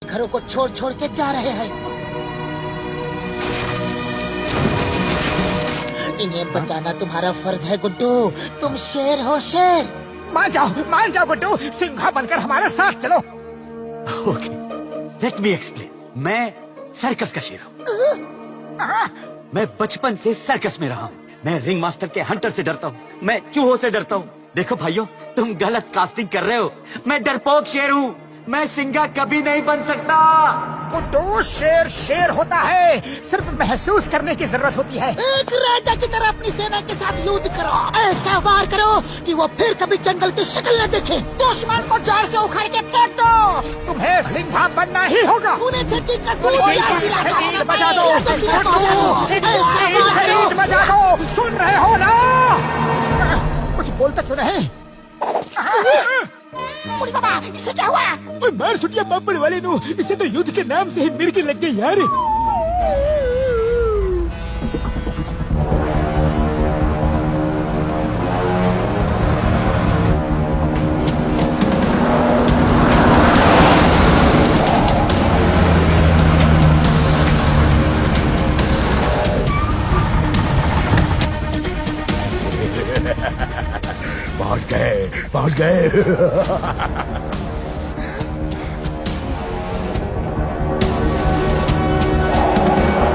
घरों को छोड़ छोड़ के जा रहे हैं। इन्हें बचाना तुम्हारा फर्ज है गुड्डू। तुम शेर हो, शेर। मान जाओ गुड्डू, सिंघा बनकर हमारे साथ चलो। Okay, let me explain. मैं सर्कस का शेर हूँ। मैं बचपन से सर्कस में रहा हूँ। मैं रिंग मास्टर के हंटर से डरता हूँ, मैं चूहों से डरता हूँ। देखो भाइयों, तुम गलत कास्टिंग कर रहे हो। मैं डरपोक शेर हूँ, मैं सिंघा कभी नहीं बन सकता। गुड्डू, शेर शेर होता है, सिर्फ महसूस करने की जरूरत होती है। एक राजा की तरह अपनी सेना के साथ युद्ध करो। ऐसा वार करो कि वो फिर कभी जंगल की शक्ल न देखे। दुश्मन को जड़ से उखाड़ के फेंक दो। तुम्हें सिंघा बनना ही होगा। उन्हें छठी का शरीर बजा दो, शरीर बजा दो। सुन रहे हो ना? कुछ बोलता क्यों नहीं? बाबा, इसे क्या हुआ? ओए मार सुटिया बापड़ वाले नु, इसे तो युद्ध के नाम से ही मिर्गी लग गई यार। पहुंच गए।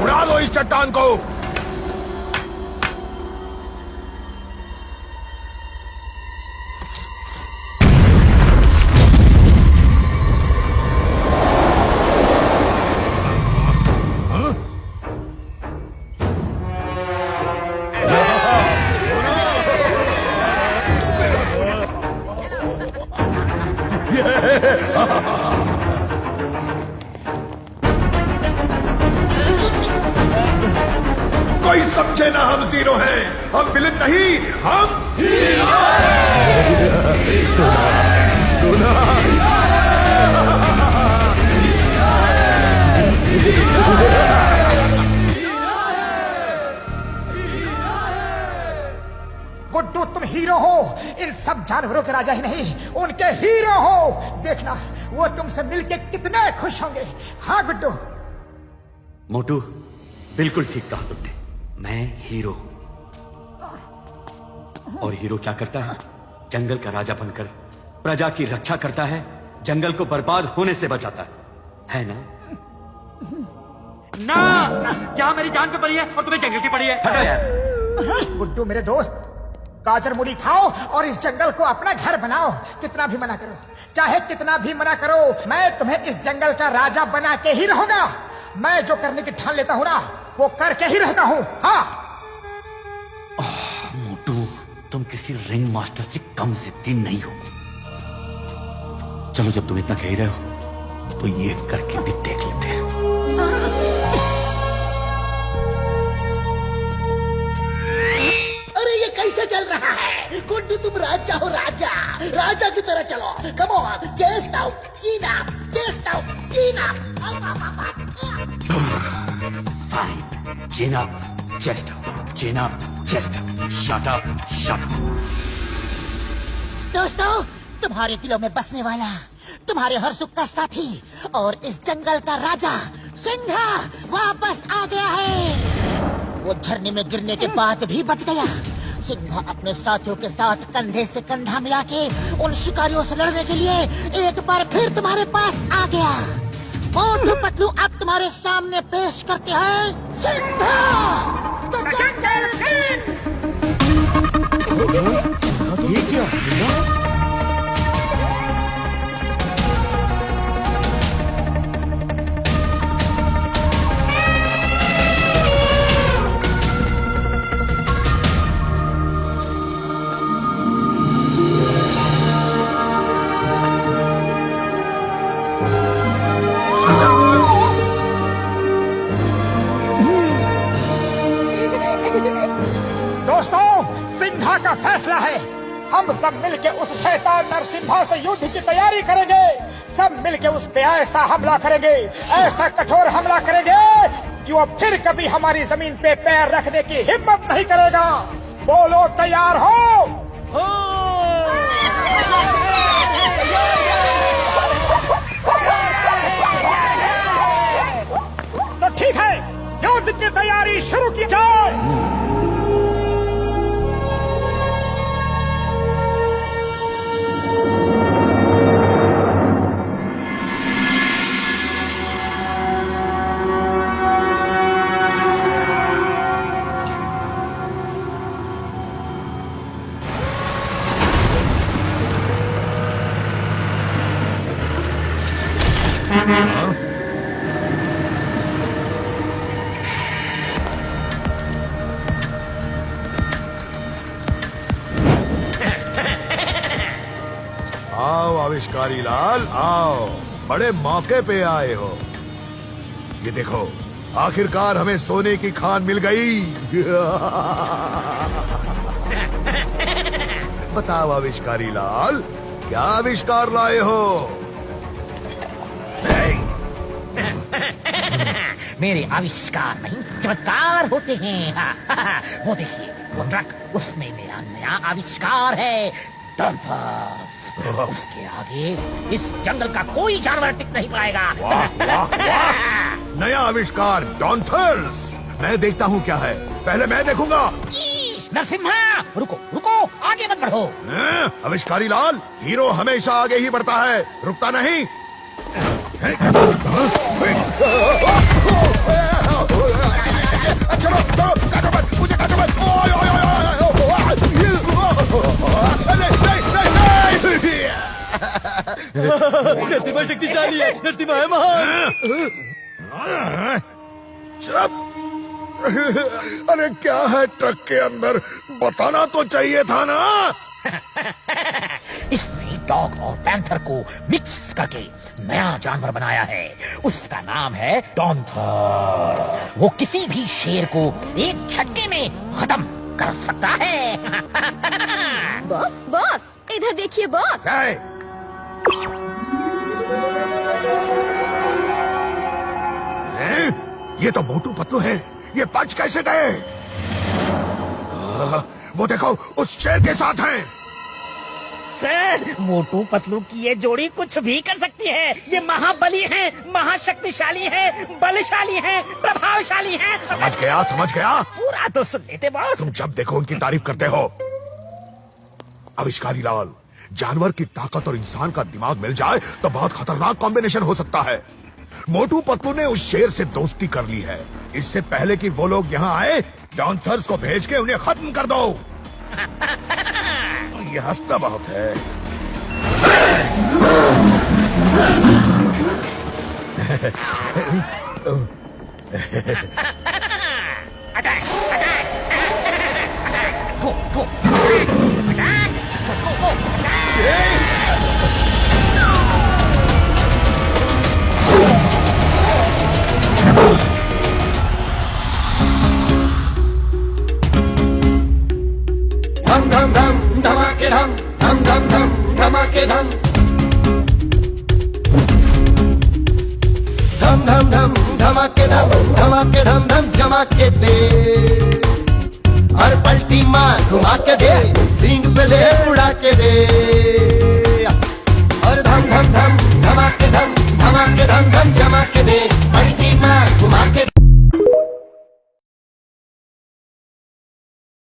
उड़ा दो इस चट्टान को। कोई समझे ना, हम जीरो हैं। हम विलेन नहीं, हम हीरो हैं। सुना गुड्डू, तुम हीरो हो। इन सब जानवरों के राजा ही नहीं, उनके हीरो हो। देखना, वो तुमसे मिलके कितने खुश होंगे। हाँ गुड्डू। मोटू, बिल्कुल ठीक कहा तुमने। मैं हीरो। और हीरो क्या करता है? जंगल का राजा बनकर प्रजा की रक्षा करता है, जंगल को बर्बाद होने से बचाता है ना? ना, यहाँ मेरी जान पे पड़ी है और तुम्हें जंगल की पड़ी है। हटो यार। गुड्डू मेरे दोस्त, गाजर मूली खाओ और इस जंगल को अपना घर बनाओ। कितना भी मना करो, चाहे कितना भी मना करो, मैं तुम्हें इस जंगल का राजा बना के ही रहूंगा। मैं जो करने की ठान लेता हूँ ना, वो करके ही रहता हूँ। हाँ मोटू, तुम किसी रिंग मास्टर से कम जिद्दी नहीं हो। चलो, जब तुम इतना कह रहे हो तो ये करके भी देख लेते हैं। अरे ये कैसे चल रहा है? गुड्डू, तुम राजा हो, राजा। राजा की तरह चलो। कम ऑन, चेस्ट आउट, चीन अप, चेस्ट आउट, चीन up. Fine. Chin up, chest up. Chin up, chest up. Shut up, shut up. दोस्तों, तुम्हारे दिलों में बसने वाला, तुम्हारे हर सुख का साथी और इस जंगल का राजा सिंघा वापस आ गया है। वो झरने में गिरने के बाद भी बच गया। सिंघा अपने साथियों के साथ कंधे से कंधा मिला के उन शिकारियों से लड़ने के लिए एक बार फिर तुम्हारे पास आ गया। मोटू पतलू अब तुम्हारे सामने पेश करते हैं सिंघा द जंगल किंग। ये क्या? दोस्तों, सिंघा का फैसला है। हम सब मिलके उस शैतान नरसिम्हा से युद्ध की तैयारी करेंगे। सब मिलके उस पे ऐसा हमला करेंगे, ऐसा कठोर हमला करेंगे कि वो फिर कभी हमारी जमीन पे पैर रखने की हिम्मत नहीं करेगा। बोलो, तैयार हो? तैयारी शुरू की जाए। आओ आविष्कारी लाल, आओ, बड़े मौके पे आए हो। ये देखो, आखिरकार हमें सोने की खान मिल गई। बताओ आविष्कारी लाल, क्या आविष्कार लाए हो? मेरे आविष्कार नहीं, चमत्कार होते हैं। वो देखिए, वो ट्रक, उसमें मेरा नया आविष्कार है, डम्पर। उसके आगे इस जंगल का कोई जानवर टिक नहीं पाएगा। वाह वाह वाह, नया आविष्कार डॉन्थर्स। मैं देखता हूँ क्या है, पहले मैं देखूंगा। नरसिम्हा, रुको रुको, आगे मत बढ़ो। आविष्कारी लाल, हीरो हमेशा आगे ही बढ़ता है, रुकता नहीं। चलो चलो, काटो मत, मुझे काटो मत। ओए ओए ओए नरसिम्हा शक्तिशाली है, नरसिम्हा है महान। चुप। अरे क्या है ट्रक के अंदर, बताना तो चाहिए था ना। इसने डॉग और पैंथर को मिक्स करके नया जानवर बनाया है। उसका नाम है डॉन्थर। वो किसी भी शेर को एक झटके में खत्म कर सकता है। बॉस बॉस, इधर देखिए बॉस। ये तो मोटू पतलू है, ये बच कैसे गए? वो देखो, उस शेर के साथ हैं। सर, मोटू पतलू की ये जोड़ी कुछ भी कर सकती है। ये महाबली हैं, महाशक्तिशाली हैं, बलशाली हैं, प्रभावशाली हैं। समझ गया समझ गया। पूरा तो सुन लेते बॉस। तुम जब देखो उनकी तारीफ करते हो। आविष्कारी लाल, जानवर की ताकत और इंसान का दिमाग मिल जाए तो बहुत खतरनाक कॉम्बिनेशन हो सकता है। मोटू पतलू ने उस शेर से दोस्ती कर ली है। इससे पहले कि वो लोग यहाँ आए, डॉन्थर्स को भेज के उन्हें खत्म कर दो। ये हंसता बहुत है। अटैक अटैक गो गो अटैक गो गो धम धम धम धमाके धम धम धम धम धमाके धम धम धम धम धमाके धम धम धमाके दे। और पलटी मार घुमा के दे।